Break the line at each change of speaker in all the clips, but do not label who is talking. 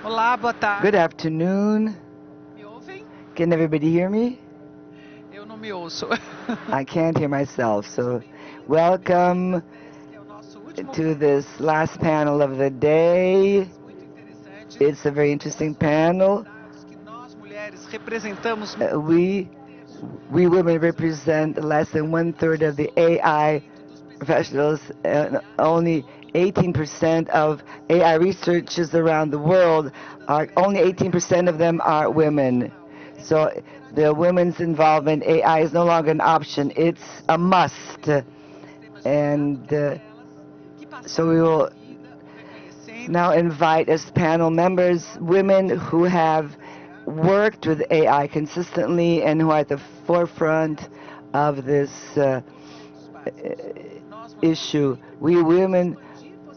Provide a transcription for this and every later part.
Olá, boa tarde.
Good afternoon.
Me ouvem?
Can everybody hear me?
Eu não me ouço.
I can't hear myself. So, welcome
Este é o nosso último
to this last panel of the day.
muito interessante.
It's a very interesting panel.
Dados que nós mulheres representamos
We women represent less than 1/3 of the AI professionals. Only 18% of AI researchers around the world only 18% of them are women. So the women's involvement in AI is no longer an option; it's a must. And so we will now invite as panel members women who have worked with AI consistently and who are at the forefront of this issue. We women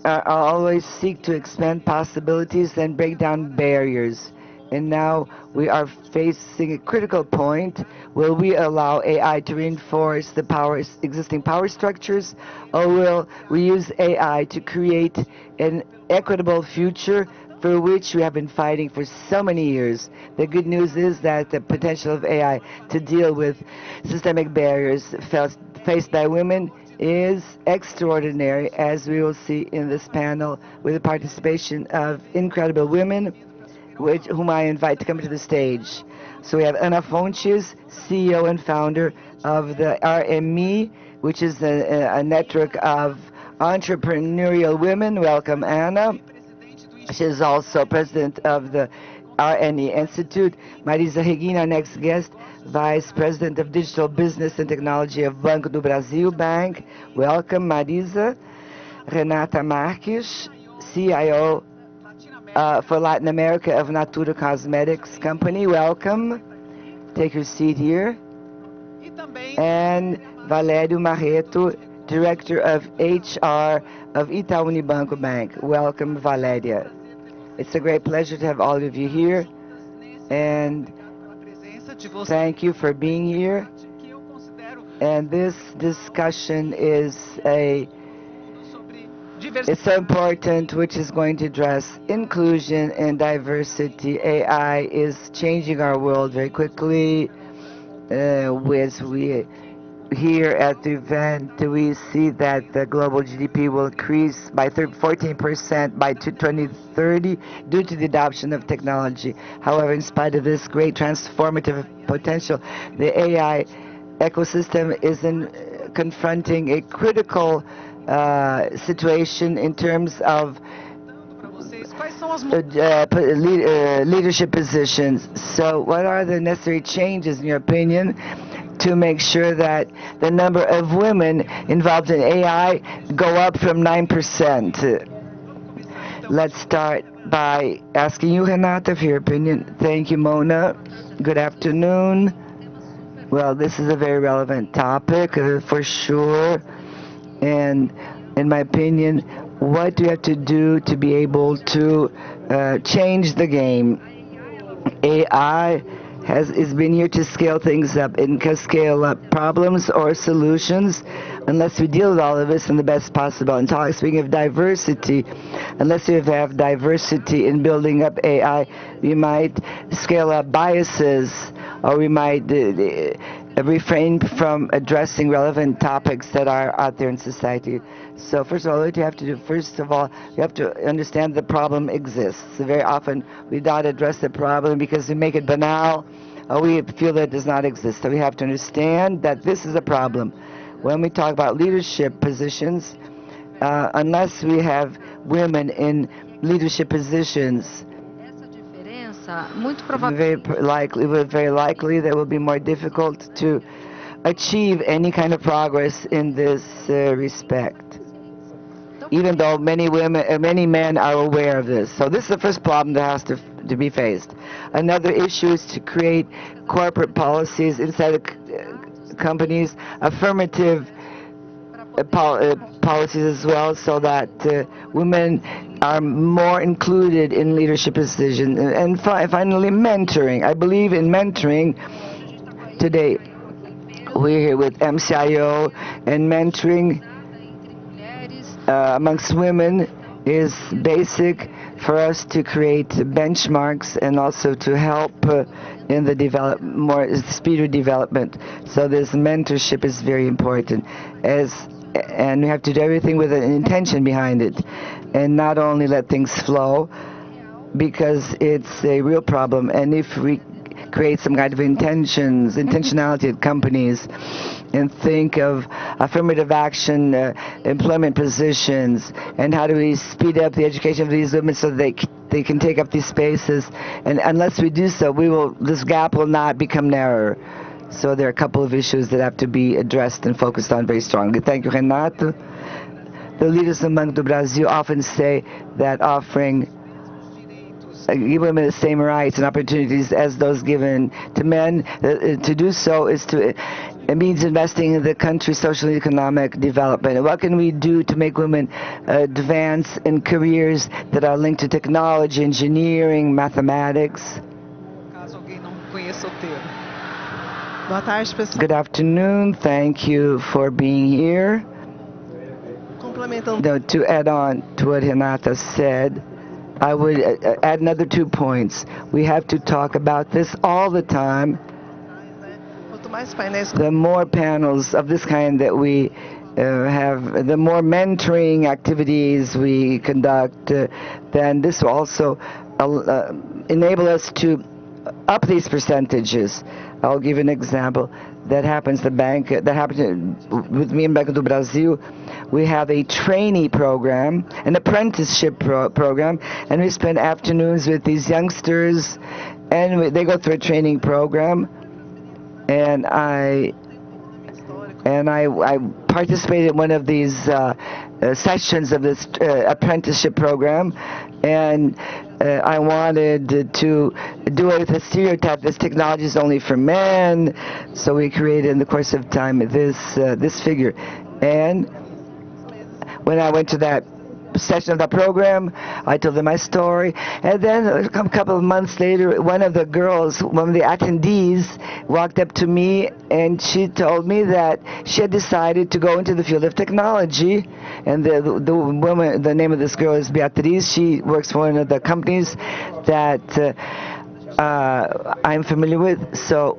always seek to expand possibilities and break down barriers. And now we are facing a critical point. Will we allow AI to reinforce the existing power structures, or will we use AI to create an equitable future for which we have been fighting for so many years? The good news is that the potential of AI to deal with systemic barriers faced by women is extraordinary, as we will see in this panel with the participation of incredible women, whom I invite to come to the stage. So we have Ana Fontes, CEO and founder of the RME, which is a network of entrepreneurial women. Welcome, Ana. She is also president of the RNE Institute. Marisa Regina, our next guest, Vice President of Digital Business and Technology of Banco do Brasil Bank. Welcome, Marisa. Renata Marques, CIO for Latin America of Natura Cosmetics Company. Welcome. Take your seat here. And Valério Marreto, Director of HR of Itaú Unibanco Bank. Welcome, Valéria. It's a great pleasure to have all of you here, and thank you for being here. And this discussion is it's so important, which is going to address inclusion and diversity. AI is changing our world very quickly. As we here at the event, we see that the global GDP will increase by 14% by 2030 due to the adoption of technology. However, in spite of this great transformative potential, the AI ecosystem is confronting a critical situation in terms of leadership positions. So what are the necessary changes, in your opinion, to make sure that the number of women involved in AI go up from 9%? Let's start by asking you, Renata, for your opinion. Thank you, Mona. Good afternoon. Well, this is a very relevant topic, for sure. And in my opinion, what do you have to do to be able to change the game? AI has been here to scale things up and scale up problems or solutions. Unless we deal with all of this in the best possible. And speaking of diversity, unless you have diversity in building up AI, we might scale up biases, or we might refrain from addressing relevant topics that are out there in society. So first of all, what you have to do, you have to understand the problem exists. So very often we don't address the problem because we make it banal, or we feel that it does not exist. So we have to understand that this is a problem. When we talk about leadership positions, unless we have women in leadership positions, very likely that it will be more difficult to achieve any kind of progress in this respect, even though many men are aware of this. So this is the first problem that has to be faced. Another issue is to create corporate policies inside the companies, affirmative policies as well, so that women are more included in leadership decisions. And finally, mentoring. I believe in mentoring. Today, we're here with MCIO, and mentoring amongst women is basic for us to create benchmarks and also to help in the more speed of development. So this mentorship is very important, and we have to do everything with an intention behind it, and not only let things flow, because it's a real problem. And if we create some kind of intentionality at companies, and think of affirmative action, employment positions, and how do we speed up the education of these women so they can take up these spaces. And unless we do so, this gap will not become narrower. So there are a couple of issues that have to be addressed and focused on very strongly. Thank you, Renato. The leaders of Banco do Brasil often say that offering give women the same rights and opportunities as those given to men. To do so it means investing in the country's social and economic development. And what can we do to make women advance in careers that are linked to technology, engineering, mathematics? Good afternoon. Thank you for being here. To add on to what Renata said, I would add another 2 points. We have to talk about this all the time. The more panels of this kind that we have, the more mentoring activities we conduct, then this will also enable us to up these percentages. I'll give an example that happens with me in Banco do Brasil. We have a trainee program, an apprenticeship program, and we spend afternoons with these youngsters, and they go through a training program, and I participated in one of these sessions of this apprenticeship program, and I wanted to do it with a stereotype. This technology is only for men, so we created in the course of time this figure. And when I went to that session of the program, I told them my story, and then a couple of months later, one of the attendees walked up to me, and she told me that she had decided to go into the field of technology. And the woman, the name of this girl is Beatriz. She works for one of the companies that I'm familiar with. So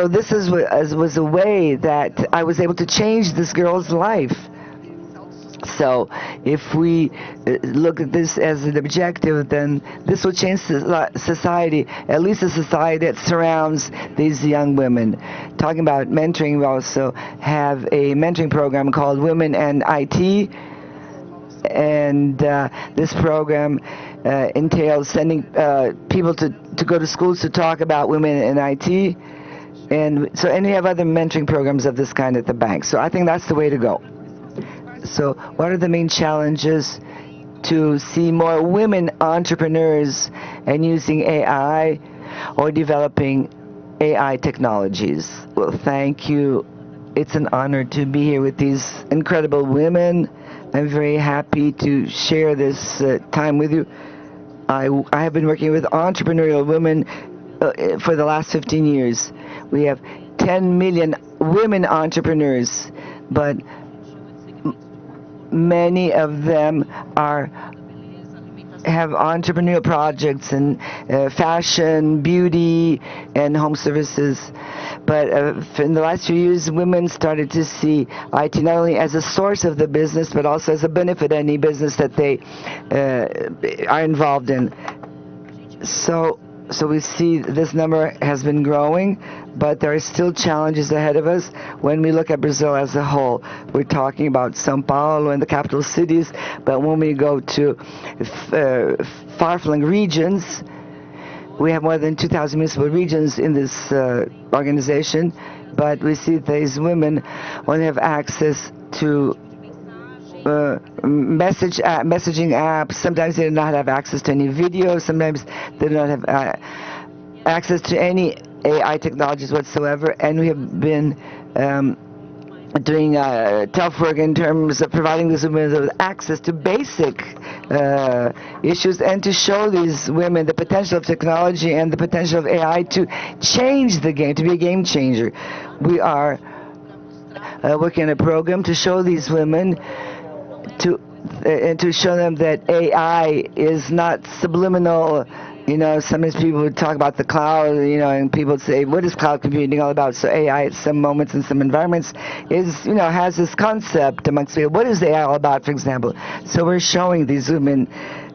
this was a way that I was able to change this girl's life. So if we look at this as an objective, then this will change society, at least a society that surrounds these young women. Talking about mentoring, we also have a mentoring program called Women and IT, and this program entails sending people to go to schools to talk about women in IT, and we have other mentoring programs of this kind at the bank. So I think that's the way to go. So what are the main challenges to see more women entrepreneurs and using AI or developing AI technologies? Well, thank you. It's an honor to be here with these incredible women. I'm very happy to share this time with you. I have been working with entrepreneurial women for the last 15 years. We have 10 million women entrepreneurs, but many of them have entrepreneurial projects in fashion, beauty, and home services. But in the last few years, women started to see IT not only as a source of the business, but also as a benefit in any business that they are involved in. So we see this number has been growing, but there are still challenges ahead of us when we look at Brazil as a whole. We're talking about São Paulo and the capital cities, but when we go to far-flung regions, we have more than 2,000 municipal regions in this organization, but we see these women only have access to messaging apps. Sometimes they do not have access to any video. Sometimes they do not have access to any AI technologies whatsoever. And we have been doing tough work in terms of providing these women with access to basic issues, and to show these women the potential of technology and the potential of AI to change the game, to be a game changer. We are working on a program to show these women to and to show them that AI is not subliminal. Sometimes people would talk about the cloud, and people would say, what is cloud computing all about? So AI at some moments in some environments has this concept amongst people. What is AI all about, for example? So we're showing these women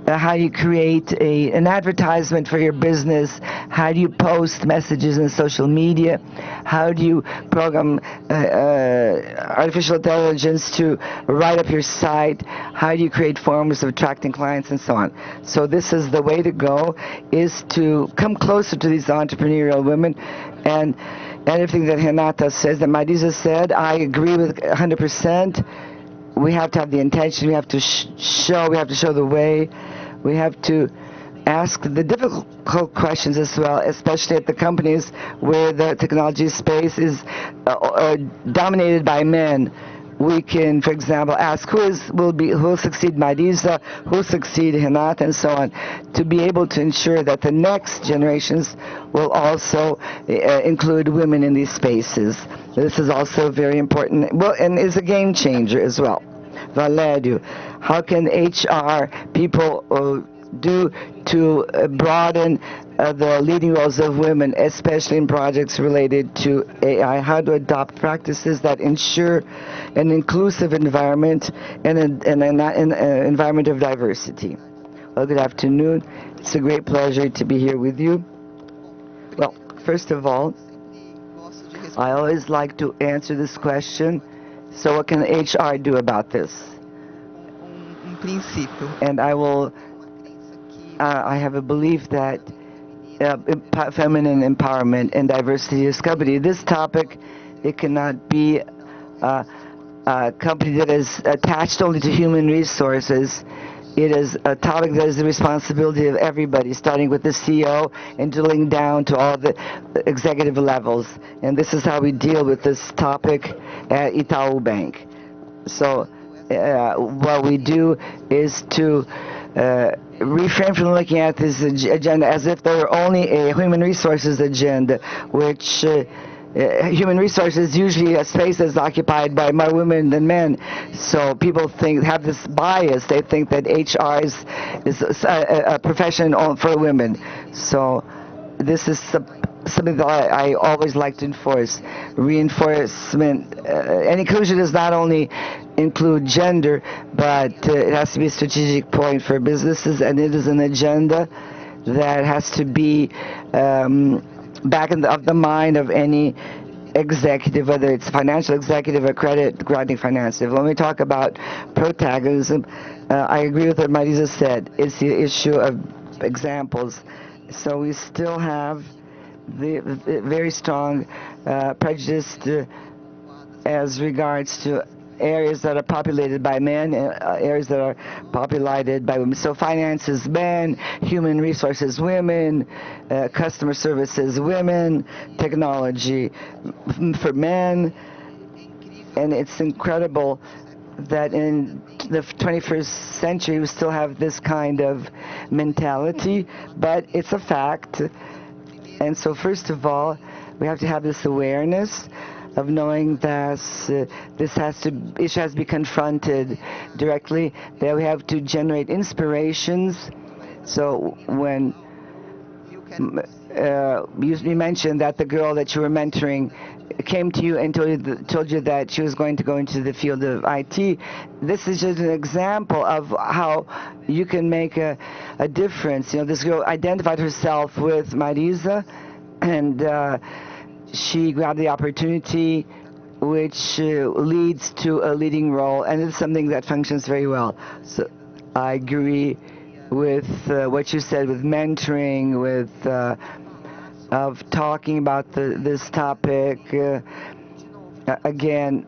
how you create an advertisement for your business, how do you post messages in social media, how do you program artificial intelligence to write up your site, how do you create forms of attracting clients, and so on. So this is the way to go, is to come closer to these entrepreneurial women. And anything that Renata says, that Marisa said, I agree with 100%. We have to have the intention, we have to show the way. We have to ask the difficult questions as well, especially at the companies where the technology space is dominated by men. We can, for example, ask who will succeed Marisa, who will succeed Renata, and so on, to be able to ensure that the next generations will also include women in these spaces. This is also very important, and is a game changer as well. Valério, how can HR people do to broaden the leading roles of women, especially in projects related to AI? How to adopt practices that ensure an inclusive environment and an environment of diversity? Well, good afternoon. It's a great pleasure to be here with you. Well, first of all, I always like to answer this question. So what can HR do about this? And I have a belief that feminine empowerment and diversity is company. This topic, it cannot be a company that is attached only to human resources. It is a topic that is the responsibility of everybody, starting with the CEO and drilling down to all the executive levels. And this is how we deal with this topic at Itaú Bank. So what we do is to refrain from looking at this agenda as if there were only a human resources agenda, which human resources usually a space that's occupied by more women than men. So people have this bias. They think that HR is a profession for women. So this is something that I always like to enforce. Reinforcement and inclusion does not only include gender, but it has to be a strategic point for businesses, and it is an agenda that has to be back of the mind of any executive, whether it's financial executive or granting financial. When we talk about protagonism, I agree with what Marisa said. It's the issue of examples. So we still have the very strong prejudice as regards to areas that are populated by men and areas that are populated by women. So finances, men; human resources, women; customer services, women; technology for men. And it's incredible that in the 21st century we still have this kind of mentality, but it's a fact. And so first of all, we have to have this awareness of knowing that it has to be confronted directly, that we have to generate inspirations. So when you mentioned that the girl that you were mentoring came to you and told you that she was going to go into the field of IT, this is just an example of how you can make a difference. This girl identified herself with Marisa, and she grabbed the opportunity, which leads to a leading role, and it's something that functions very well. So I agree with what you said, with mentoring, with of talking about this topic. Again,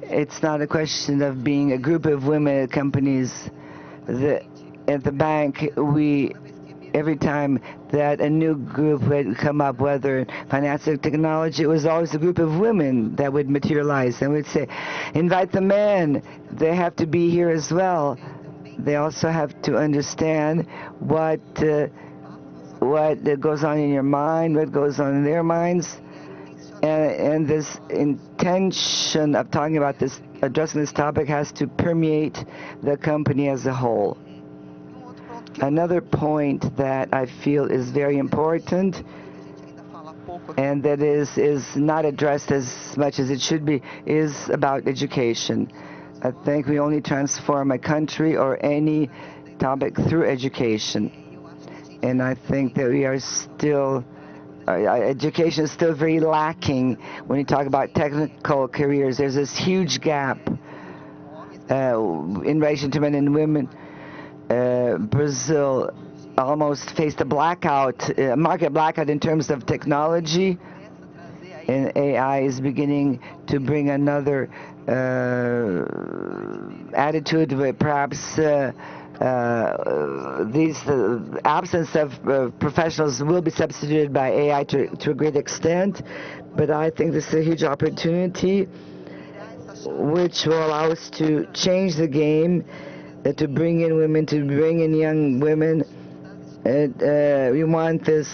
it's not a question of being a group of women at companies. At the bank, every time that a new group would come up, whether financial technology, it was always a group of women that would materialize, and we'd say, invite the men. They have to be here as well. They also have to understand what goes on in your mind, what goes on in their minds. And this intention of talking about this, addressing this topic, has to permeate the company as a whole. Another point that I feel is very important, and that is not addressed as much as it should be, is about education. I think we only transform a country or any topic through education. And I think that we are still, education is still very lacking when you talk about technical careers. There's this huge gap in relation to men and women. Brazil almost faced a blackout, market blackout in terms of technology, and AI is beginning to bring another attitude, where perhaps these absence of professionals will be substituted by AI to a great extent. But I think this is a huge opportunity which will allow us to change the game, to bring in women, to bring in young women. We want this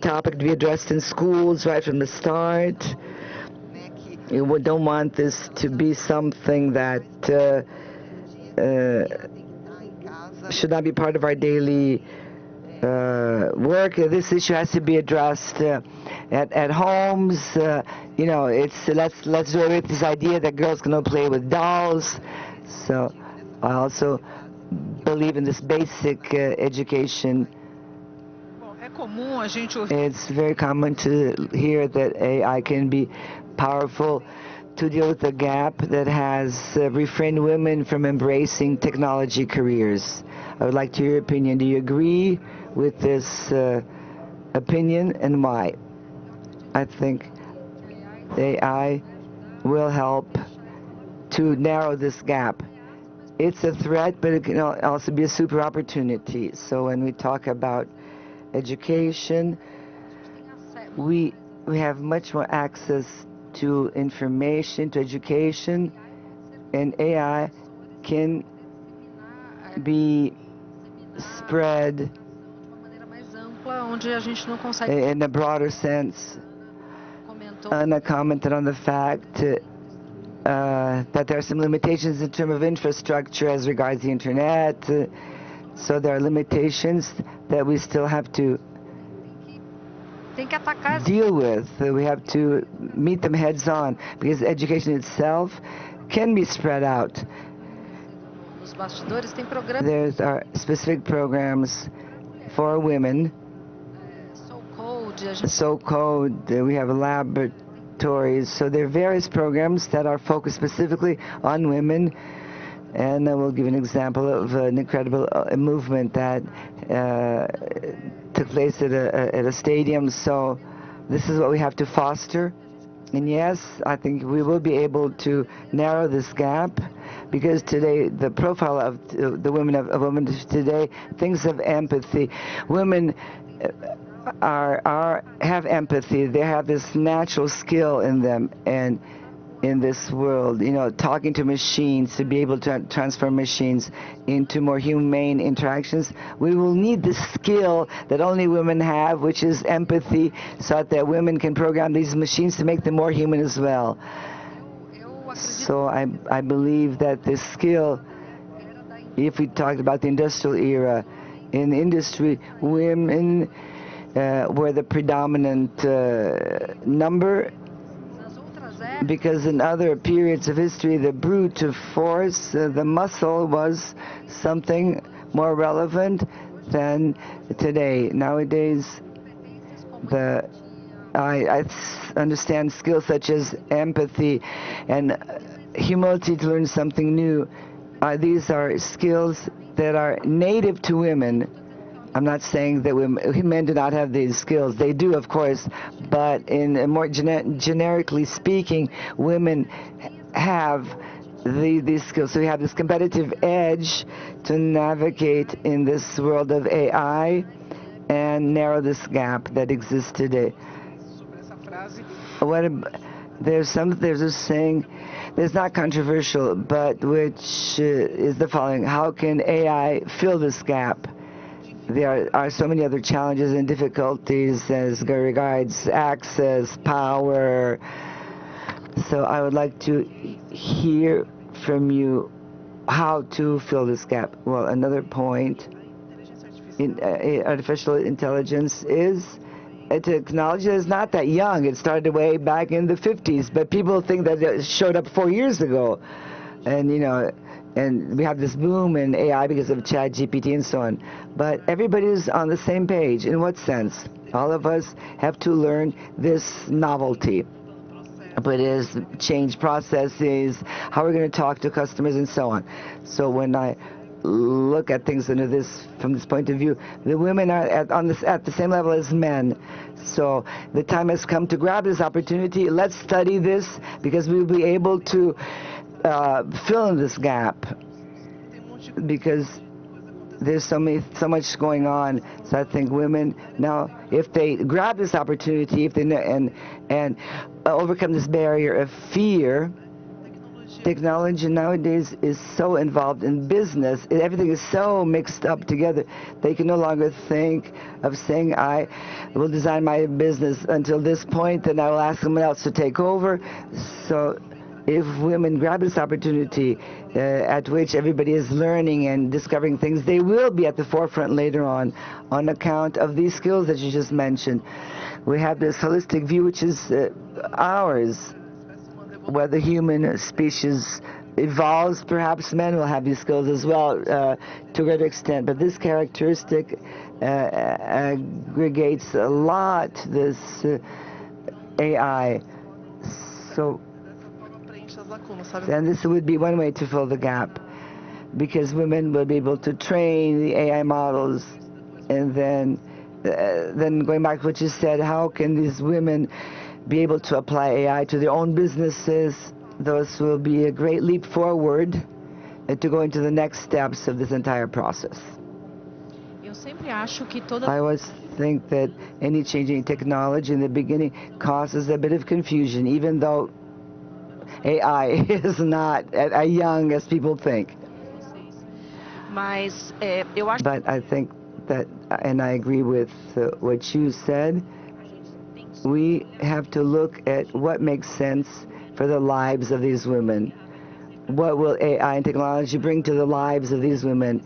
topic to be addressed in schools right from the start. We don't want this to be something that should not be part of our daily work. This issue has to be addressed at homes. You know, it's let's do away with this idea that girls can only play with dolls. So I also believe in this basic education. It's very common to hear that AI can be powerful to deal with the gap that has refrained women from embracing technology careers. I would like to hear your opinion. Do you agree with this opinion, and why? I think AI will help to narrow this gap. It's a threat, but it can also be a super opportunity. So when we talk about education, we have much more access to information, to education, and AI can be spread in a broader sense. Anna commented on the fact that there are some limitations in terms of infrastructure as regards the internet. So there are limitations that we still have to deal with. We have to meet them heads on, because education itself can be spread out. There's our specific programs for women. So-called, we have laboratories. So there are various programs that are focused specifically on women. And I will give an example of an incredible movement that took place at a stadium. So this is what we have to foster. And yes, I think we will be able to narrow this gap, because today the profile of the women of women today thinks of empathy. Women have empathy. They have this natural skill in them, and in this world, you know, talking to machines, to be able to transform machines into more humane interactions, we will need the skill that only women have, which is empathy, so that women can program these machines to make them more human as well. So I believe that this skill, if we talked about the industrial era, in the industry, women were the predominant number, because in other periods of history, the brute force, the muscle, was something more relevant than today. Nowadays, I understand skills such as empathy and humility to learn something new. These are skills that are native to women. I'm not saying that men do not have these skills. They do, of course, but in a more generically speaking, women have these skills. So we have this competitive edge to navigate in this world of AI and narrow this gap that exists today. There's a saying that's not controversial, but which is the following: how can AI fill this gap? there are so many other challenges and difficulties as regards access, power. So I would like to hear from you how to fill this gap. Well, another point in artificial intelligence is a technology that is not that young. It started way back in the 50s, but people think that it showed up 4 years ago. And, you know, and we have this boom in AI because of ChatGPT and so on. But everybody's on the same page. In what sense? All of us have to learn this novelty. But it is change processes, how we're going to talk to customers and so on. So when I look at things under this, from this point of view, the women are at the same level as men. So the time has come to grab this opportunity. Let's study this because we'll be able to fill in this gap, because there's so much going on. So I think women now, if they grab this opportunity, if they and overcome this barrier of fear. Technology nowadays is so involved in business. Everything is so mixed up together. They can no longer think of saying, I will design my business until this point, and I will ask someone else to take over. So if women grab this opportunity at which everybody is learning and discovering things, they will be at the forefront later on account of these skills that you just mentioned. We have this holistic view, which is ours. Whether human species evolves, perhaps men will have these skills as well to a greater extent. But this characteristic aggregates a lot, this AI. So, and this would be one way to fill the gap, because women will be able to train the AI models. And then going back to what you said, how can these women be able to apply AI to their own businesses? Those will be a great leap forward to go into the next steps of this entire process. I always think that any changing technology in the beginning causes a bit of confusion, even though AI is not as young as people think. But I think that, and I agree with what you said, we have to look at what makes sense for the lives of these women. What will AI and technology bring to the lives of these women?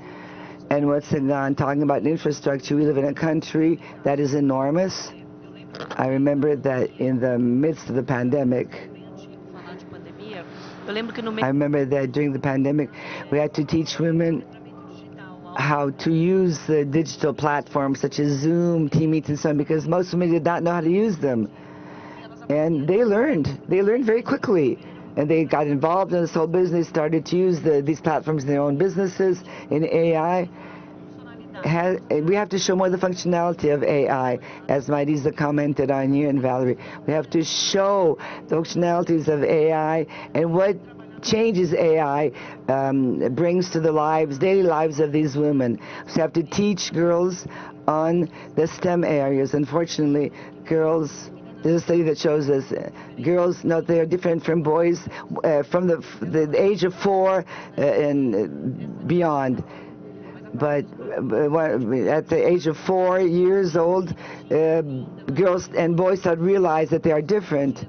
And what's on talking about infrastructure? We live in a country that is enormous. I remember that in the midst of the pandemic, during the pandemic, we had to teach women how to use the digital platforms such as Zoom, Teammeet, and so on, because most women did not know how to use them. And they learned very quickly. And they got involved in this whole business, started to use these platforms in their own businesses. In AI, we have to show more the functionality of AI, as Marisa commented on you and Valerie. We have to show the functionalities of AI and what changes AI brings to the daily lives of these women. So we have to teach girls on the STEM areas. Unfortunately, girls, there's a study that shows us girls, no, they're different from boys from the age of 4 and beyond. But at the age of 4 years old, girls and boys start to realize that they are different.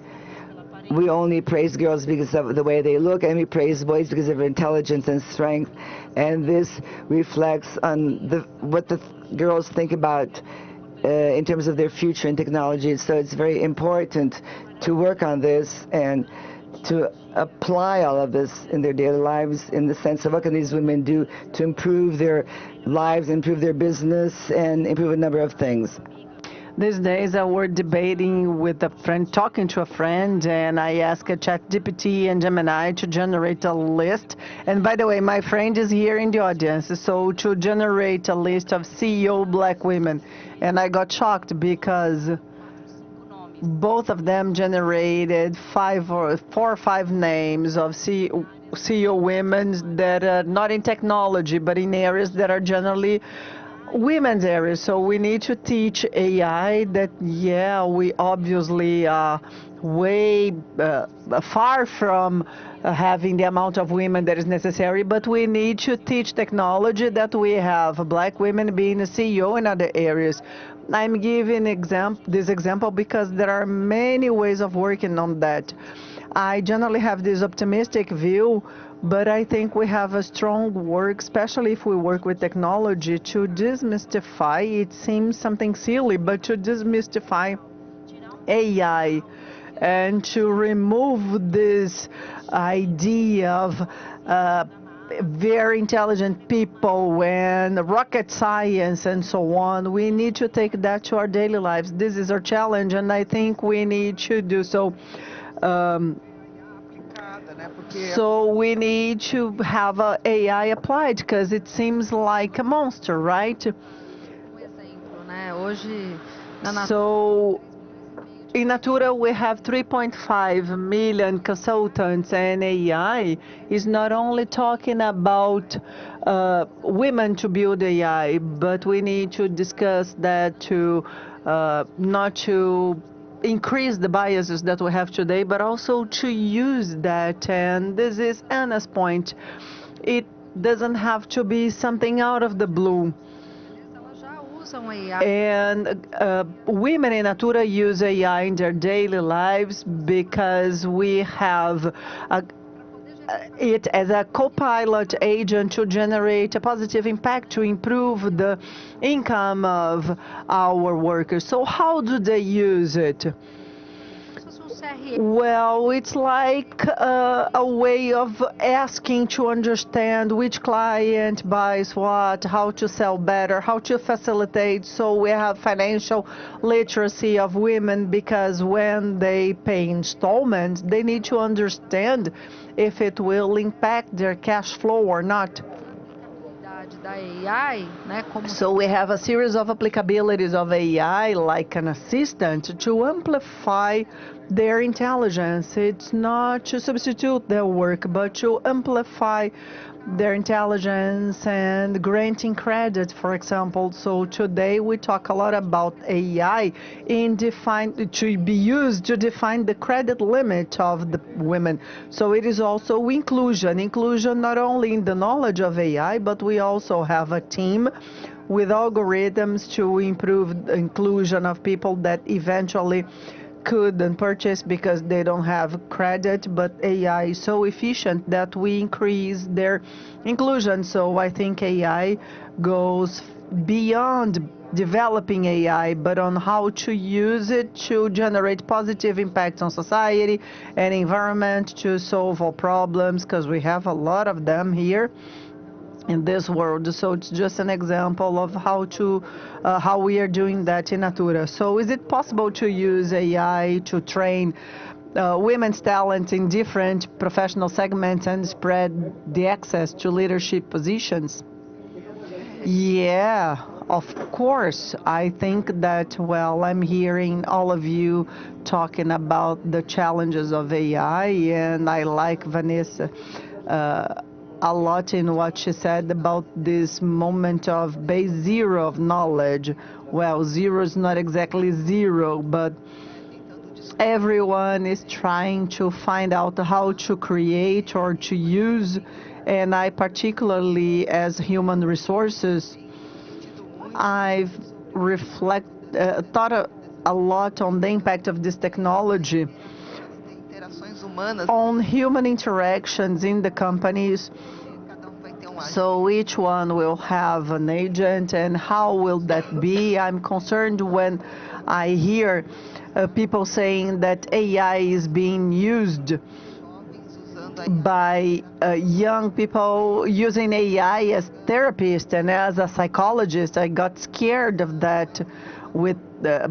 We only praise girls because of the way they look, and we praise boys because of their intelligence and strength. And this reflects on what the girls think about in terms of their future in technology. So it's very important to work on this and to apply all of this in their daily lives, in the sense of what can these women do to improve their lives, improve their business, and improve a number of things.
These days I were debating with a friend, talking to a friend, and I asked ChatGPT and Gemini to generate a list. And by the way, my friend is here in the audience, so to generate a list of CEO black women. And I got shocked because both of them generated 4 or 5 names of CEO women that are not in technology, but in areas that are generally women's areas. So we need to teach AI that, yeah, we obviously way far from having the amount of women that is necessary, but we need to teach technology that we have black women being a CEO in other areas. I'm giving this example because there are many ways of working on that. I generally have this optimistic view, but I think we have a strong work, especially if we work with technology, to demystify. It seems something silly, but to demystify AI and to remove this idea of very intelligent people and rocket science and so on. We need to take that to our daily lives. This is our challenge, and I think we need to do so. So we need to have AI applied because it seems like a monster, right? So in Natura, we have 3.5 million consultants, and AI is not only talking about women to build AI, but we need to discuss that to not to increase the biases that we have today, but also to use that. And this is Anna's point. It doesn't have to be something out of the blue. And women in Natura use AI in their daily lives because we have it as a co-pilot agent to generate a positive impact to improve the income of our workers. So how do they use it? Well, it's like a way of asking to understand which client buys what, how to sell better, how to facilitate. So we have financial literacy of women because when they pay installments, they need to understand if it will impact their cash flow or not. So we have a series of applicabilities of AI like an assistant to amplify their intelligence. It's not to substitute their work, but to amplify their intelligence and granting credit, for example. So today we talk a lot about AI to be used to define the credit limit of the women. So it is also inclusion not only in the knowledge of AI, but we also have a team with algorithms to improve the inclusion of people that eventually couldn't purchase because they don't have credit, but AI is so efficient that we increase their inclusion. So I think AI goes beyond developing AI, but on how to use it to generate positive impacts on society and environment to solve all problems, because we have a lot of them here in this world. So it's just an example of how we are doing that in Natura. So is it possible to use AI to train women's talent in different professional segments and spread the access to leadership positions? Yeah, of course. I think that, well, I'm hearing all of you talking about the challenges of AI, and I like Vanessa a lot in what she said about this moment of base zero of knowledge. Well, zero is not exactly zero, but everyone is trying to find out how to create or to use. And I particularly, as human resources, I've thought a lot on the impact of this technology on human interactions in the companies. So each one will have an agent, and how will that be? I'm concerned when I hear people saying that AI is being used by young people using AI as therapists, and as a psychologist, I got scared of that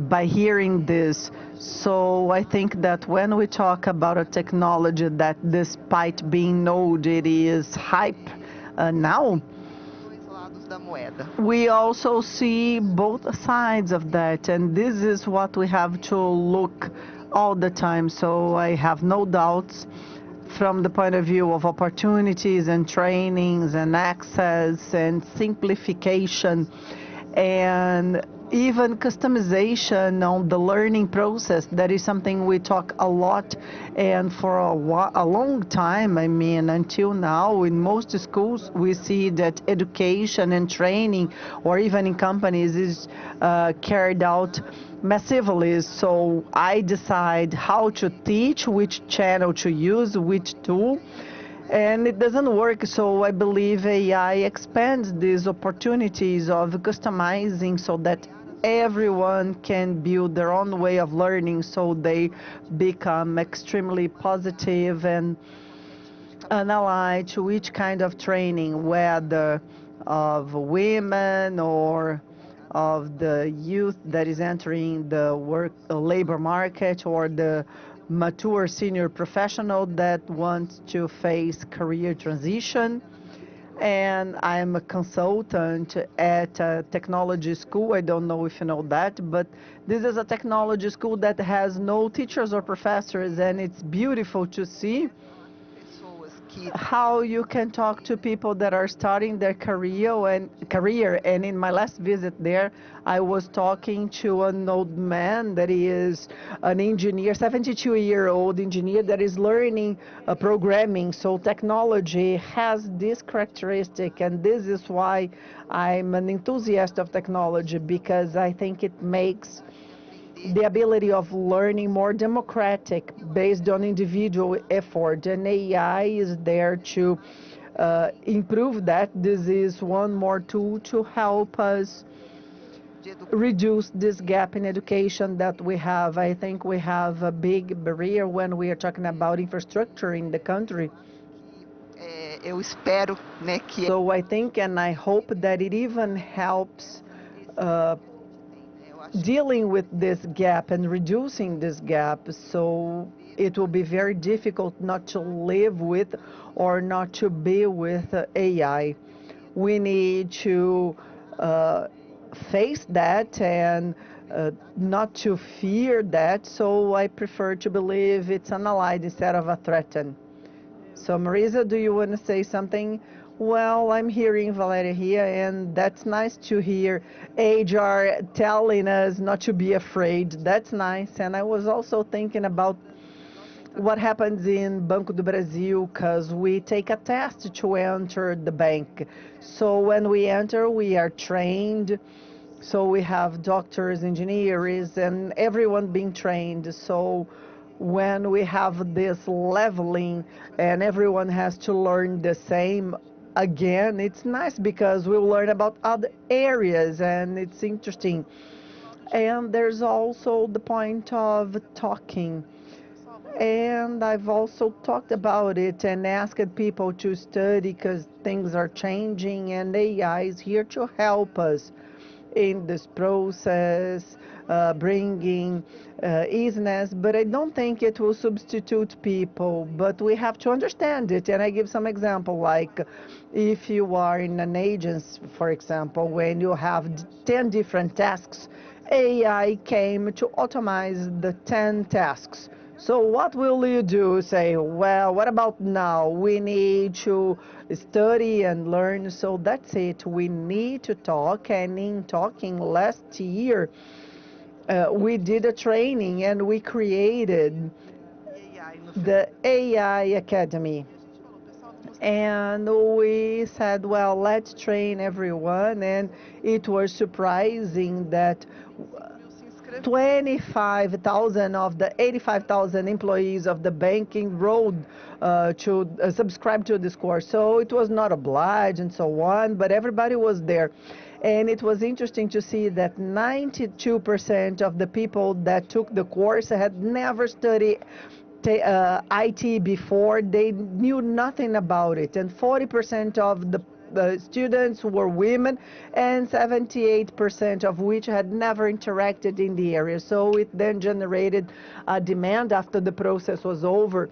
by hearing this. So I think that when we talk about a technology that, despite being old, it is hype now, we also see both sides of that, and this is what we have to look all the time. So I have no doubts from the point of view of opportunities and trainings and access and simplification and even customization on the learning process. That is something we talk a lot, and for a long time, I mean, until now, in most schools, we see that education and training, or even in companies, is carried out massively. So I decide how to teach, which channel to use, which tool, and it doesn't work. So I believe AI expands these opportunities of customizing so that everyone can build their own way of learning, so they become extremely positive and analyze to each kind of training, whether of women or of the youth that is entering the labor market, or the mature senior professional that wants to face career transition. And I'm a consultant at a technology school. I don't know if you know that, but this is a technology school that has no teachers or professors, and it's beautiful to see how you can talk to people that are starting their career. And in my last visit there, I was talking to an old man that is an engineer, 72-year-old engineer that is learning programming. So technology has this characteristic, and this is why I'm an enthusiast of technology, because I think it makes the ability of learning more democratic based on individual effort, and AI is there to improve that. This is one more tool to help us reduce this gap in education that we have. I think we have a big barrier when we are talking about infrastructure in the country. So I think and I hope that it even helps dealing with this gap and reducing this gap. So it will be very difficult not to live with or not to be with AI. We need to face that and not to fear that. So I prefer to believe it's an ally instead of a threat. So Marisa, do you want to say something? Well, I'm hearing Valeria here, and that's nice to hear HR telling us not to be afraid. That's nice. And I was also thinking about what happens in Banco do Brasil, because we take a test to enter the bank. So when we enter, we are trained. So we have doctors, engineers, and everyone being trained. So when we have this leveling and everyone has to learn the same again, it's nice because we'll learn about other areas, and it's interesting. And there's also the point of talking. And I've also talked about it and asked people to study, because things are changing, and AI is here to help us in this process, bringing easiness, but I don't think it will substitute people. But we have to understand it, and I give some example, like if you are in an agency, for example, when you have 10 different tasks, AI came to automate the 10 tasks. So what will you do? Say, well, what about now? We need to study and learn. So that's it. We need to talk. And in talking last year, we did a training and we created the AI Academy. And we said, well, let's train everyone. And it was surprising that 25,000 of the 85,000 employees of the bank enrolled to subscribe to this course. So it was not obliged and so on, but everybody was there. And it was interesting to see that 92% of the people that took the course had never studied IT before. They knew nothing about it. And 40% of the students were women, and 78% of which had never interacted in the area. So it then generated a demand after the process was over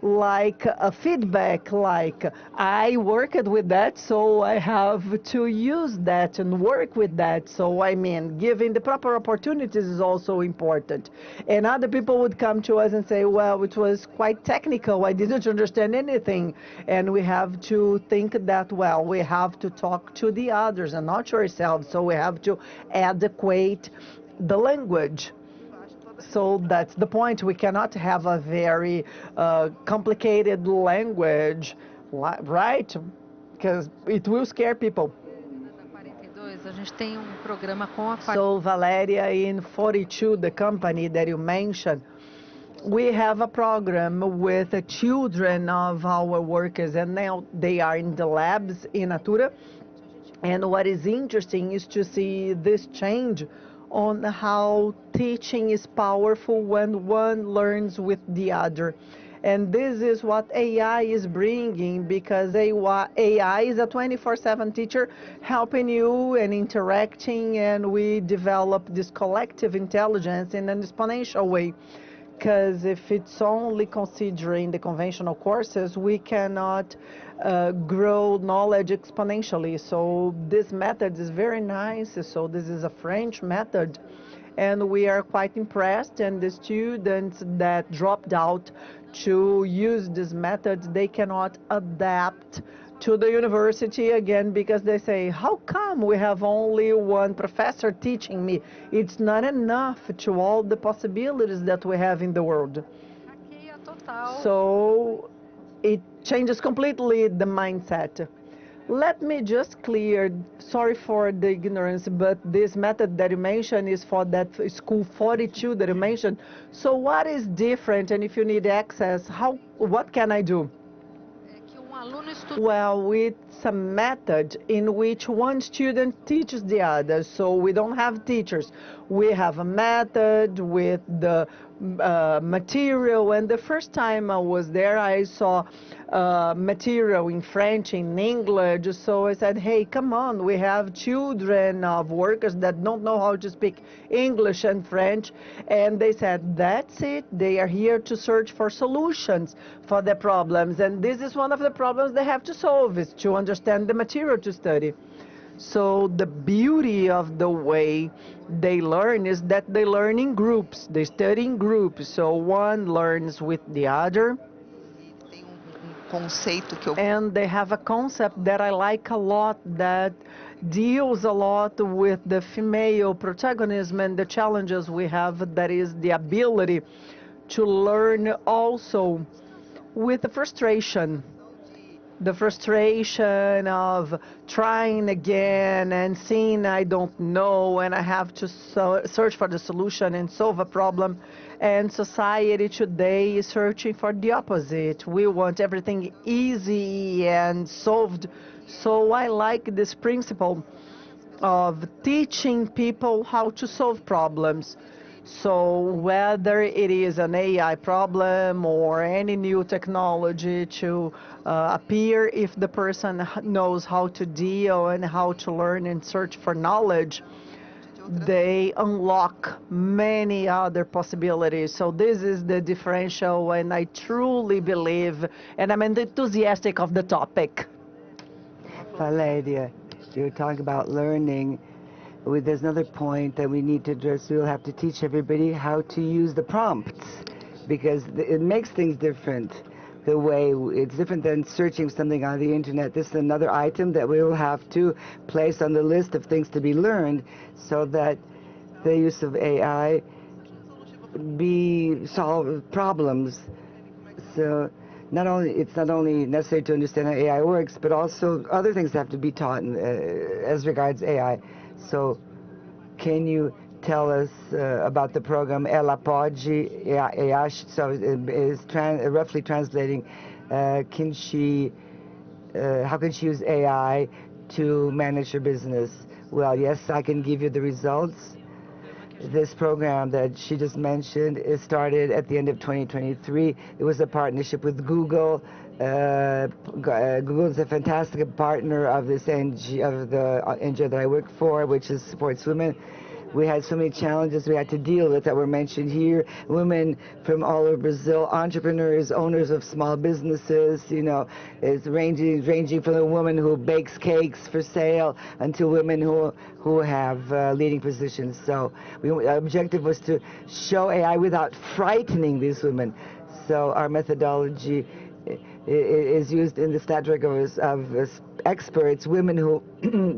like a feedback, like I worked with that, so I have to use that and work with that. So I mean, giving the proper opportunities is also important. And other people would come to us and say, well, it was quite technical, I didn't understand anything. And we have to think that, well, we have to talk to the others and not yourselves, so we have to adequate the language. So that's the point. We cannot have a very complicated language, right? Because it will scare people.
A gente tem programa com a
So, Valeria, in 42, the company that you mentioned, we have a program with the children of our workers, and now they are in the labs in Natura. And what is interesting is to see this change on how teaching is powerful when one learns with the other. And this is what AI is bringing, because AI is a 24/7 teacher helping you and interacting, and we develop this collective intelligence in an exponential way. Because if it's only considering the conventional courses, we cannot grow knowledge exponentially. So this method is very nice. So this is a French method, and we are quite impressed. And the students that dropped out to use this method, they cannot adapt to the university again, because they say, how come we have only one professor teaching me? It's not enough to all the possibilities that we have in the world. So it changes completely the mindset. Let me just clear, sorry for the ignorance, but this method that you mentioned is for that school 42 that you mentioned. So what is different, and if you need access, what can I do? Well, it's a method in which one student teaches the other. So we don't have teachers. We have a method with the material. And the first time I was there, I saw material in French, in English. So I said, hey, come on, we have children of workers that don't know how to speak English and French. And they said, that's it. They are here to search for solutions for their problems. And this is one of the problems they have to solve, is to understand the material to study. So the beauty of the way they learn is that they learn in groups. They study in groups. So one learns with the other. And they have a concept that I like a lot, that deals a lot with the female protagonism and the challenges we have, that is the ability to learn also with the frustration of trying again and seeing I don't know and I have to search for the solution and solve a problem. And society today is searching for the opposite. We want everything easy and solved. So I like this principle of teaching people how to solve problems. So whether it is an AI problem or any new technology to appear, if the person knows how to deal and how to learn and search for knowledge, they unlock many other possibilities. So this is the differential, and I truly believe, and I'm enthusiastic of the topic.
Valeria, you're talking about learning. There's another point that we need to address. We'll have to teach everybody how to use the prompts, because it makes things different. The way it's different than searching something on the internet. This is another item that we will have to place on the list of things to be learned, so that the use of AI solve problems. So it's not only necessary to understand how AI works, but also other things have to be taught as regards AI. So can you tell us about the program Ela Pode, so is roughly translating, how can she use AI to manage her business? Well, yes, I can give you the results. This program that she just mentioned, it started at the end of 2023. It was a partnership with Google. Google is a fantastic partner of this NGO, of the NGO that I work for, which supports women. We had so many challenges we had to deal with that were mentioned here. Women from all over Brazil, entrepreneurs, owners of small businesses, you know, it's ranging from the woman who bakes cakes for sale until women who have leading positions. So our objective was to show AI without frightening these women. So our methodology is used in the stature of experts, women who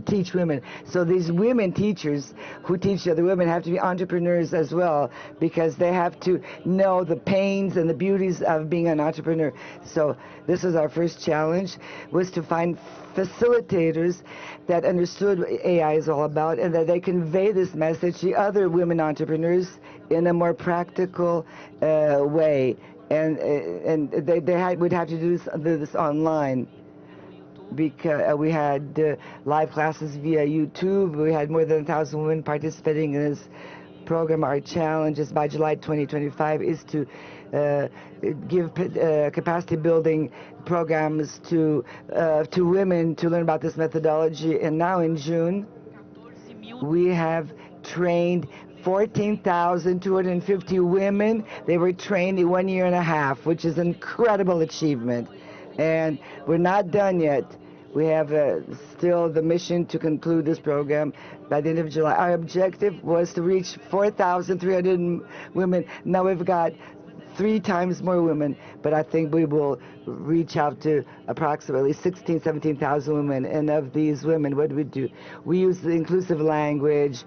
teach women. So these women teachers who teach other women have to be entrepreneurs as well, because they have to know the pains and the beauties of being an entrepreneur. So this was our first challenge, was to find facilitators that understood what AI is all about and that they convey this message to other women entrepreneurs in a more practical way. And they would have to do this online, because we had live classes via YouTube. We had more than 1,000 women participating in this program. Our challenge is by July 2025 is to give capacity building programs to women to learn about this methodology. And now in June, we have trained 14,250 women. They were trained in 1.5 years, which is an incredible achievement. And we're not done yet. We have still the mission to conclude this program by the end of July. Our objective was to reach 4,300 women. Now we've got 3 times more women, but I think we will reach out to approximately 16,000, 17,000 women. And of these women, what do we do? We use the inclusive language.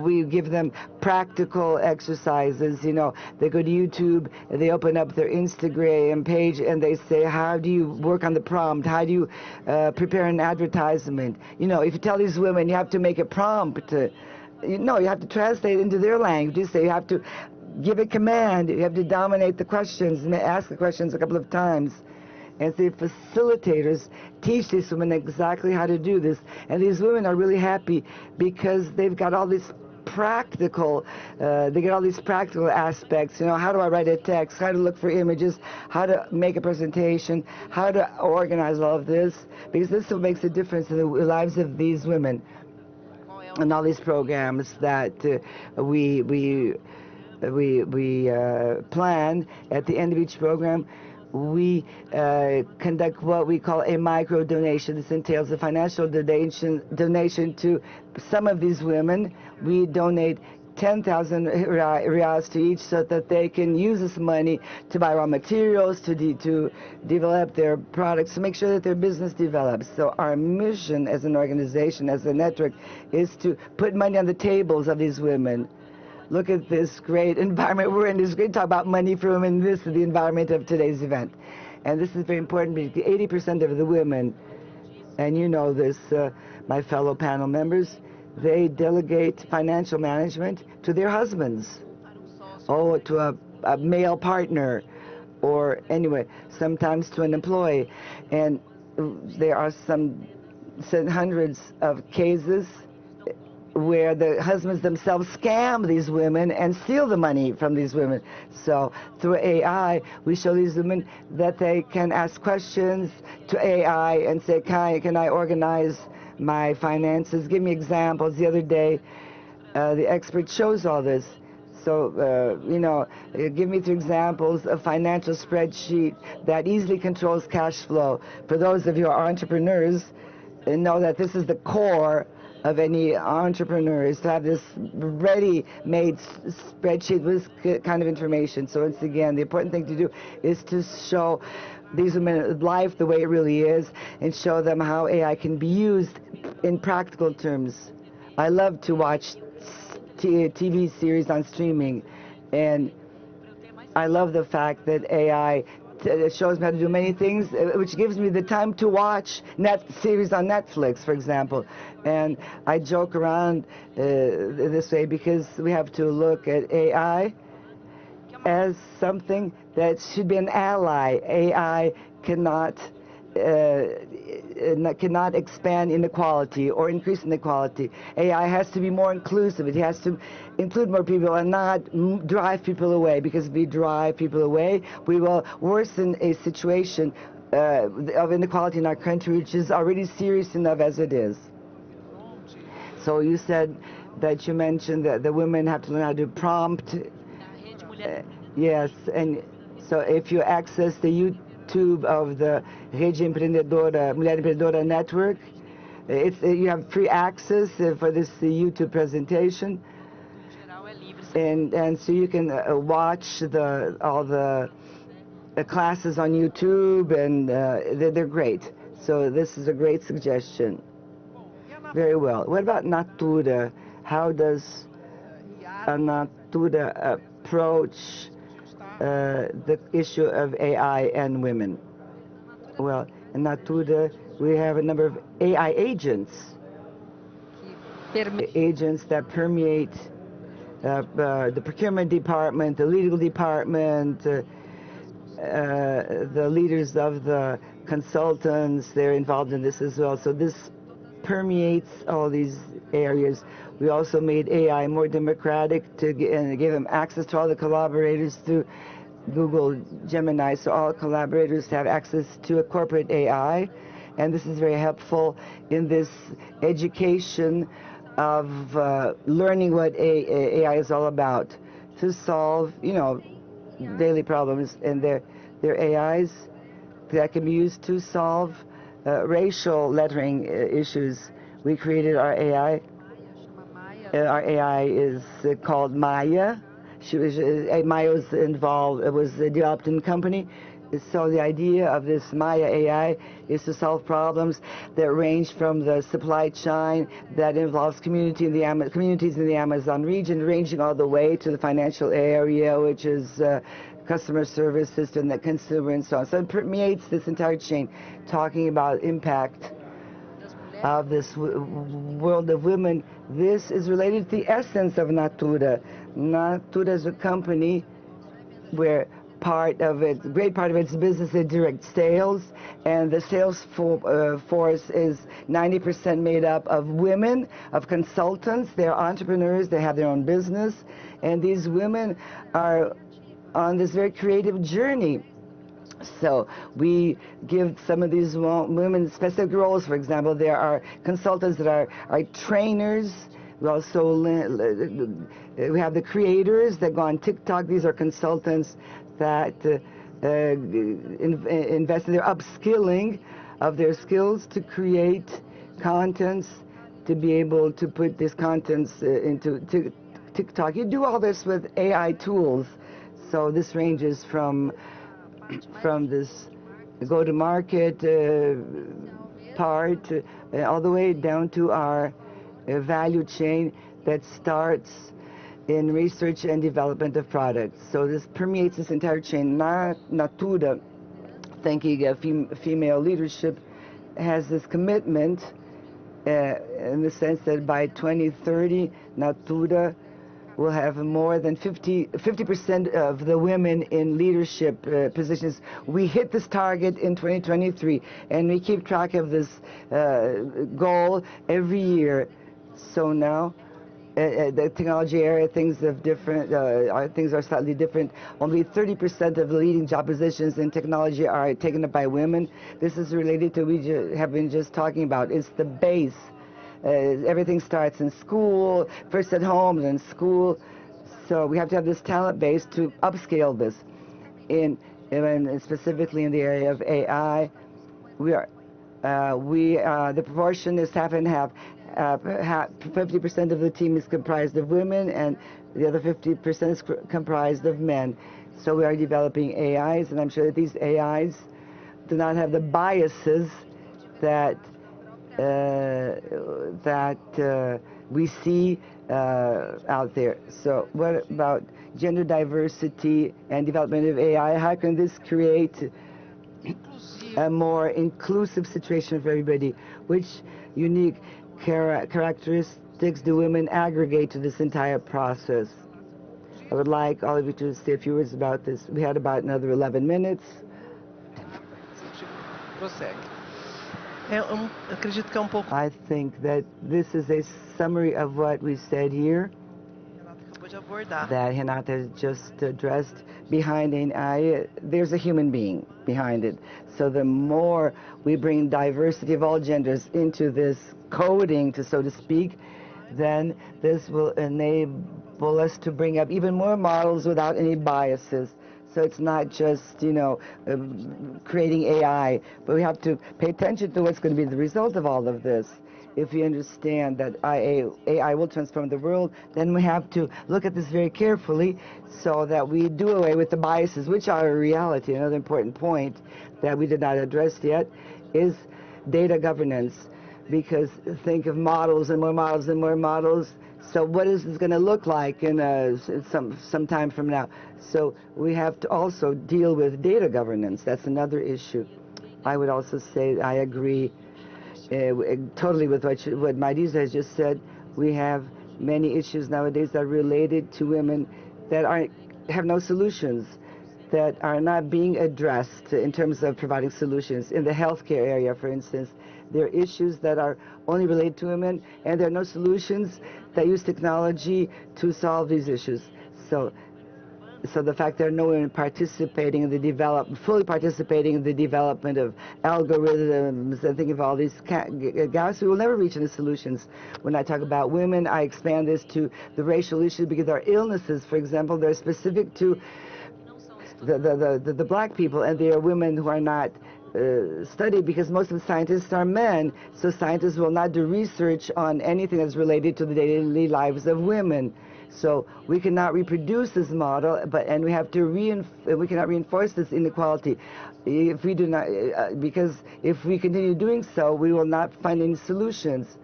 We give them practical exercises. You know, they go to YouTube, they open up their Instagram page, and they say, how do you work on the prompt? How do you prepare an advertisement? You know, if you tell these women you have to make a prompt, you have to translate into their language. You say you have to give a command. You have to dominate the questions and ask the questions a couple of times. And the facilitators teach these women exactly how to do this. And these women are really happy because they've got all these practical, aspects. You know, how do I write a text? How to look for images? How to make a presentation? How to organize all of this? Because this will make a difference in the lives of these women. And all these programs that we plan at the end of each program, we conduct what we call a micro donation. This entails a financial donation to some of these women. We donate 10,000 reais to each so that they can use this money to buy raw materials, to develop their products, to make sure that their business develops. So our mission as an organization, as a network, is to put money on the tables of these women. Look at this great environment we're in. It's great to talk about money for women. This is the environment of today's event. And this is very important because 80% of the women, and you know this, my fellow panel members, they delegate financial management to their husbands, or to a male partner, or anyway, sometimes to an employee. And there are some hundreds of cases where the husbands themselves scam these women and steal the money from these women. So through AI, we show these women that they can ask questions to AI and say, can I organize my finances? Give me examples. The other day, the expert shows all this. So, give me 3 examples of financial spreadsheet that easily controls cash flow. For those of you who are entrepreneurs, know that this is the core of any entrepreneur, is to have this ready-made spreadsheet with this kind of information. So once again, the important thing to do is to show these women life the way it really is and show them how AI can be used in practical terms. I love to watch TV series on streaming, and I love the fact that AI shows me how to do many things, which gives me the time to watch series on Netflix, for example. And I joke around this way because we have to look at AI as something that should be an ally. AI cannot expand inequality or increase inequality. AI has to be more inclusive. It has to include more people and not drive people away, because if we drive people away, we will worsen a situation of inequality in our country, which is already serious enough as it is. So you said that you mentioned that the women have to learn how to prompt. Yes, and so if you access the YouTube of the Rede Empreendedora, Mulher Empreendedora Network, you have free access for this YouTube presentation, and so you can watch all the classes on YouTube, and they're great. So this is a great suggestion. Very well. What about Natura? How does Natura approach the issue of AI and women? Well, in Natura, we have a number of AI agents that permeate the procurement department, the legal department, the leaders of the consultants. They're involved in this as well. So this permeates all these areas. We also made AI more democratic to give them access to all the collaborators through Google Gemini, so all collaborators have access to a corporate AI, and this is very helpful in this education of learning what AI is all about to solve, daily problems, and they're AIs that can be used to solve racial lettering issues. We created our AI. Our AI is called Maya. Maya was involved. It was developed in company. So the idea of this Maya AI is to solve problems that range from the supply chain that involves communities in the Amazon region, ranging all the way to the financial area, which is customer service system, that consumer, and so on. So it permeates this entire chain, talking about impact of this world of women. This is related to the essence of Natura. Natura is a company where great part of its business is direct sales, and the sales force is 90% made up of women, of consultants. They're entrepreneurs, they have their own business, and these women are on this very creative journey. So we give some of these women specific roles. For example, there are consultants that are trainers. We also we have the creators that go on TikTok. These are consultants that invest in their upskilling of their skills to create contents, to be able to put these contents into TikTok. You do all this with AI tools. So this ranges from this go-to-market part all the way down to our value chain that starts in research and development of products. So this permeates this entire chain. Natura, thanking female leadership, has this commitment in the sense that by 2030, Natura will have more than 50% of the women in leadership positions. We hit this target in 2023, and we keep track of this goal every year. So now, the technology area, things are slightly different. Only 30% of the leading job positions in technology are taken up by women. This is related to what we have been just talking about. It's the base. Everything starts in school, first at home, then school. So we have to have this talent base to upscale this. And specifically in the area of AI, the proportion is half and half. 50% of the team is comprised of women, and the other 50% is comprised of men. So we are developing AIs, and I'm sure that these AIs do not have the biases that we see out there. So what about gender diversity and development of AI? How can this create a more inclusive situation for everybody? Which unique characteristics do women aggregate to this entire process? I would like all of you to say a few words about this. We had about another 11 minutes. I think that this is a summary of what we said here, that Renata has just addressed. Behind an AI, there's a human being behind it. So the more we bring diversity of all genders into this coding, so to speak, then this will enable us to bring up even more models without any biases. So it's not just, creating AI, but we have to pay attention to what's going to be the result of all of this. If we understand that AI will transform the world, then we have to look at this very carefully so that we do away with the biases, which are a reality. Another important point that we did not address yet is data governance, because think of models and more models and more models. So what is this going to look like in some time from now? So we have to also deal with data governance. That's another issue. I would also say I agree totally with what Marisa has just said. We have many issues nowadays that are related to women that have no solutions, that are not being addressed in terms of providing solutions. In the healthcare area, for instance, there are issues that are only related to women, and there are no solutions that use technology to solve these issues. So the fact there are no women participating in the fully participating in the development of algorithms and thinking of all these gaps, we will never reach any solutions. When I talk about women, I expand this to the racial issues, because our illnesses, for example, they're specific to the black people, and they are women who are not studied, because most of the scientists are men. So scientists will not do research on anything that's related to the daily lives of women. So we cannot reproduce this model, and we have to we cannot reinforce this inequality if we do not, because if we continue doing so, we will not find any solutions.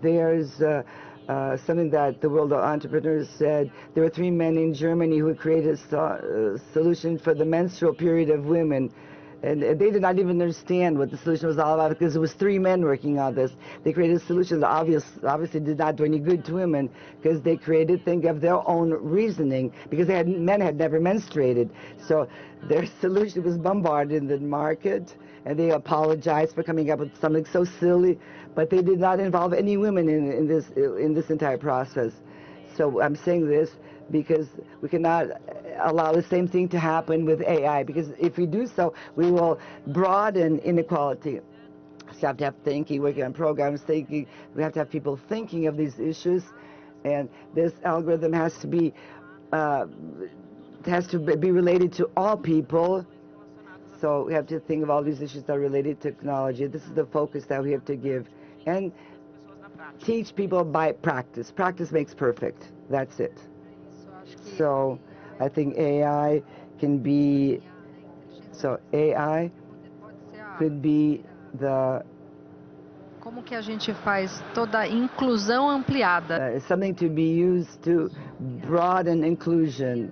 There's something that the World of Entrepreneurs said. There were 3 men in Germany who created a solution for the menstrual period of women. And they did not even understand what the solution was all about, because it was 3 men working on this. They created a solution that obviously did not do any good to women, because they think of their own reasoning, because men had never menstruated. So their solution was bombarded in the market, and they apologized for coming up with something so silly, but they did not involve any women in this entire process. So I'm saying this because we cannot allow the same thing to happen with AI, because if we do so, we will broaden inequality. So you have to have thinking, working on programs, thinking. We have to have people thinking of these issues, and this algorithm has to be related to all people. So we have to think of all these issues that are related to technology. This is the focus that we have to give, and teach people by practice. Practice makes perfect. That's it. So I think AI could be the
Como que a gente faz toda a inclusão ampliada?
Something to be used to broaden inclusion.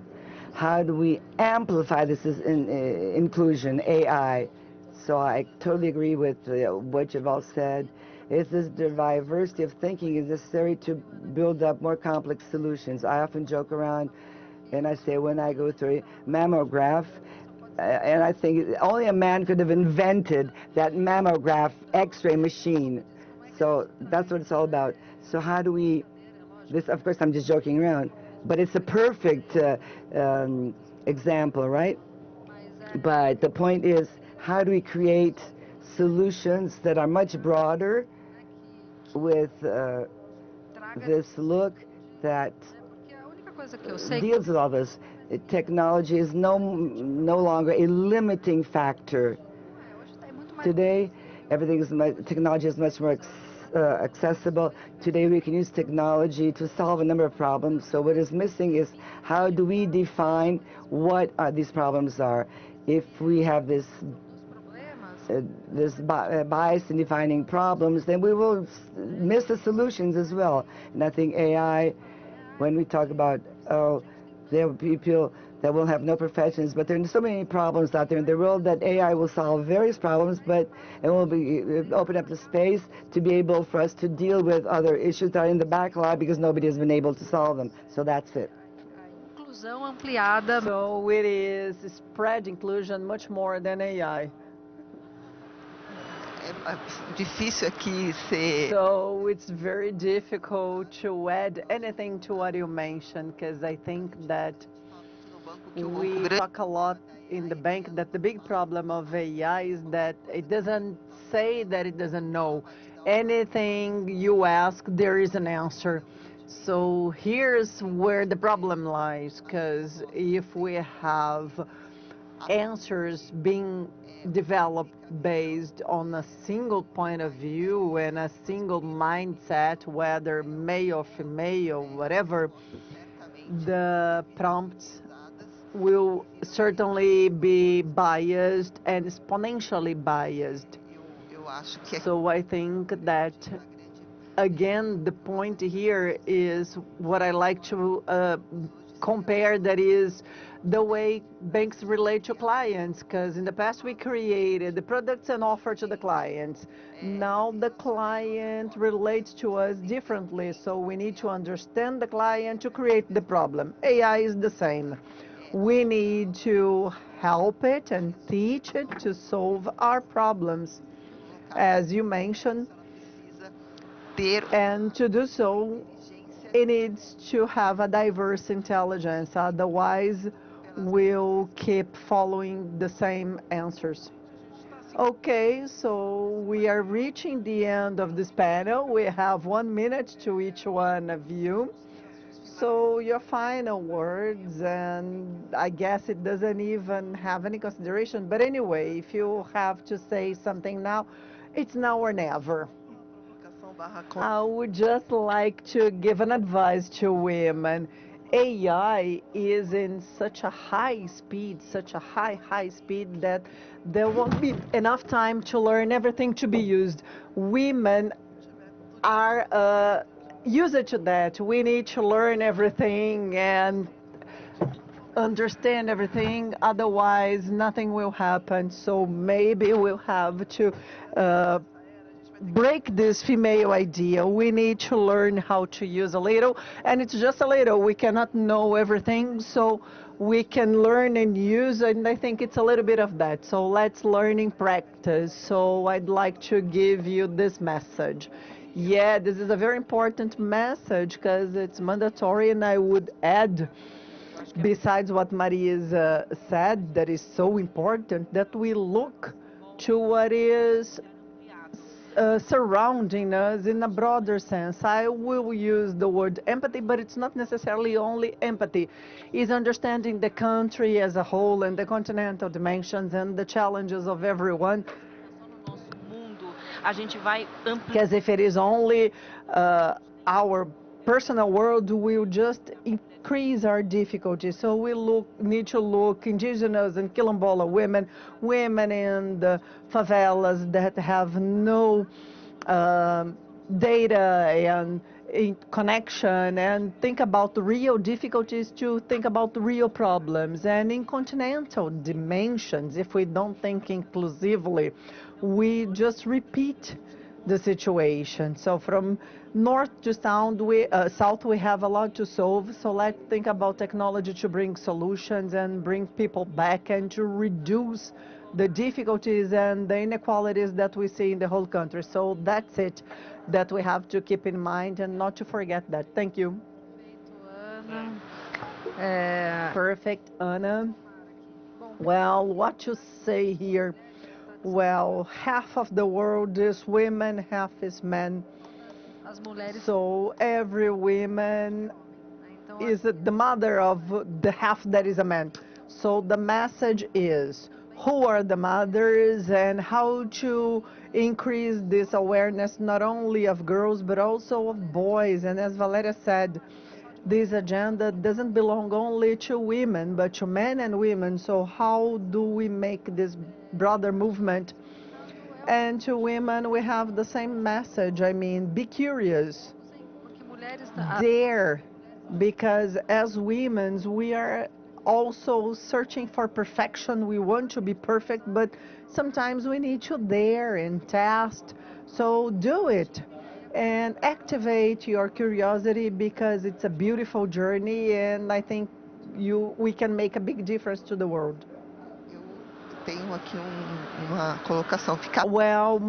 How do we amplify this inclusion, AI? So I totally agree with what you've all said. It's this diversity of thinking is necessary to build up more complex solutions. I often joke around, and I say when I go through a mammograph, and I think only a man could have invented that mammograph X-ray machine. So that's what it's all about. So how do we, of course I'm just joking around, but it's a perfect example, right? But the point is, how do we create solutions that are much broader, with this look that deals with all this? Technology is no longer a limiting factor. Today, technology is much more accessible. Today we can use technology to solve a number of problems. So what is missing is, how do we define what these problems are? If we have this bias in defining problems, then we will miss the solutions as well. And I think AI, when we talk about, there are people that will have no professions, but there are so many problems out there in the world that AI will solve various problems, but it will open up the space to be able for us to deal with other issues that are in the backlog because nobody has been able to solve them. So that's it.
Inclusão ampliada.
So it is spread inclusion much more than AI.
Difícil aqui ser.
So it's very difficult to add anything to what you mentioned, because I think that we talk a lot in the bank that the big problem of AI is that it doesn't say that it doesn't know. Anything you ask, there is an answer. So here's where the problem lies, because if we have answers being developed based on a single point of view and a single mindset, whether male or female, whatever, the prompts will certainly be biased and exponentially biased. So I think that, again, the point here is what I like to compare, that is the way banks relate to clients, because in the past we created the products and offer to the clients. Now the client relates to us differently, so we need to understand the client to create the problem. AI is the same. We need to help it and teach it to solve our problems, as you mentioned, and to do so, it needs to have a diverse intelligence, otherwise we'll keep following the same answers. Okay, so we are reaching the end of this panel. We have 1 minute to each one of you. So your final words, and I guess it doesn't even have any consideration, but anyway, if you have to say something now, it's now or never. I would just like to give an advice to women. AI is in such a high speed, such a high speed, that there won't be enough time to learn everything to be used. Women are used to that. We need to learn everything and understand everything, otherwise nothing will happen. So maybe we'll have to break this female idea. We need to learn how to use a little, and it's just a little. We cannot know everything, so we can learn and use, and I think it's a little bit of that. So let's learn in practice. So I'd like to give you this message. Yeah, this is a very important message because it's mandatory, and I would add, besides what Maria said, that is so important, that we look to what is surrounding us in a broader sense. I will use the word empathy, but it's not necessarily only empathy. It's understanding the country as a whole and the continental dimensions and the challenges of everyone. Because if it is only our personal world, will just increase our difficulties. So we need to look indigenous and quilombola women, women in the favelas that have no data and connection, and think about the real difficulties, to think about the real problems. And in continental dimensions, if we don't think inclusively, we just repeat the situation. So from north to south, we have a lot to solve. So let's think about technology to bring solutions and bring people back, and to reduce the difficulties and the inequalities that we see in the whole country. So that's it that we have to keep in mind and not to forget that. Thank you. Perfect, Ana. Well, what to say here? Well, half of the world is women, half is men. So every woman is the mother of the half that is a man. So the message is, who are the mothers and how to increase this awareness, not only of girls, but also of boys. And as Valéria said, this agenda doesn't belong only to women, but to men and women. So how do we make this broader movement? And to women, we have the same message. I mean, be curious, dare, because as women, we are also searching for perfection. We want to be perfect, but sometimes we need to dare and test. So do it and activate your curiosity, because it's a beautiful journey, and I think we can make a big difference to the world.
Tenho aqui uma colocação.
Well,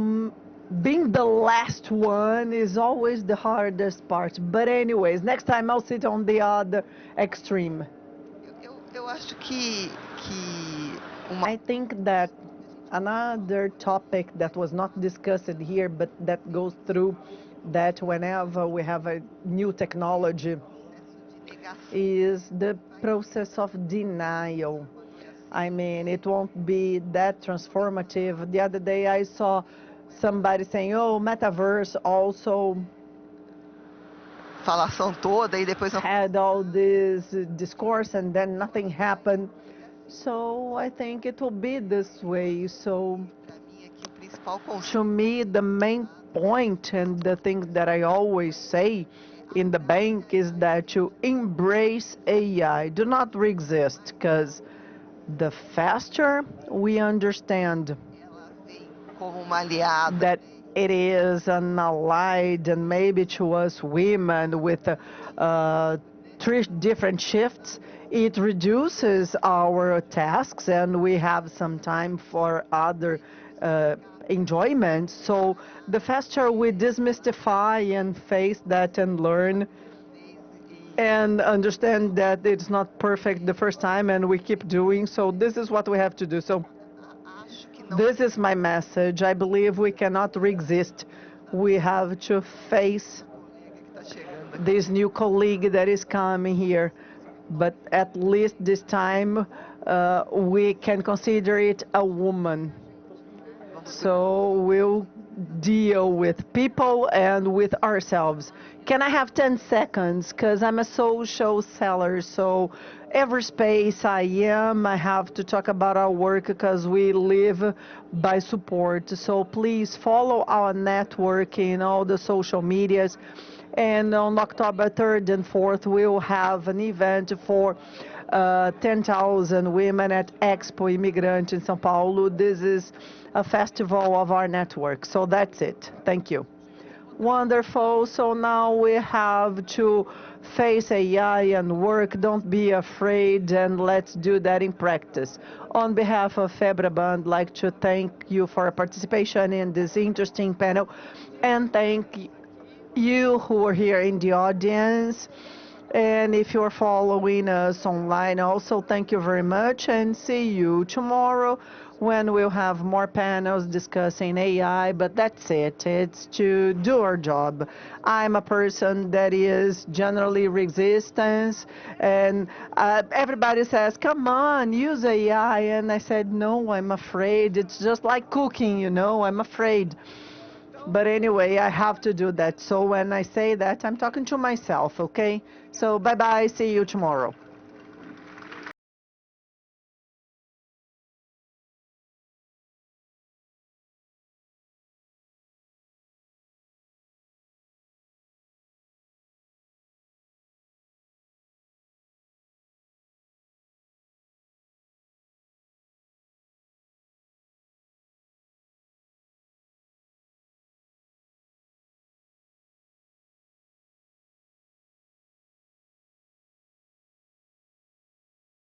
being the last one is always the hardest part. But anyways, next time I'll sit on the other extreme.
Eu acho que que uma
I think that another topic that was not discussed here, but that goes through that whenever we have a new technology,
negação
is the process of denial. I mean, it won't be that transformative. The other day I saw somebody saying, oh, metaverse also
falação toda e depois não
had all this discourse and then nothing happened. So I think it will be this way. So
para mim aqui o principal conceito
to me, the main point and the thing that I always say in the bank is that you embrace AI. Do not resist, because the faster we understand
ela vem como uma aliada
that it is an allied, and maybe to us women with three different shifts, it reduces our tasks and we have some time for other enjoyment. So the faster we demystify and face that and learn and understand that it's not perfect the first time and we keep doing, so this is what we have to do. So
acho que não
this is my message. I believe we cannot resist. We have to face
que está chegando aqui.
this new colleague that is coming here. But at least this time, we can consider it a woman. So we'll deal with people and with ourselves. Can I have 10 seconds? Because I'm a social seller, so every space I have to talk about our work because we live by support. So please follow our network in all the social medias. And on October 3rd and 4th, we'll have an event for 10,000 women at Expo Imigrante in São Paulo. This is a festival of our network. So that's it. Thank you. Wonderful. So now we have to face AI and work. Don't be afraid, and let's do that in practice. On behalf of FEBRABAN, I'd like to thank you for your participation in this interesting panel, and thank you who are here in the audience. And if you're following us online also, thank you very much, and see you tomorrow when we'll have more panels discussing AI. But that's it. It's to do our job. I'm a person that is generally resistance, and everybody says, come on, use AI. And I said, no, I'm afraid. It's just like cooking, I'm afraid. But anyway, I have to do that. So when I say that, I'm talking to myself, okay? So bye-bye. See you tomorrow.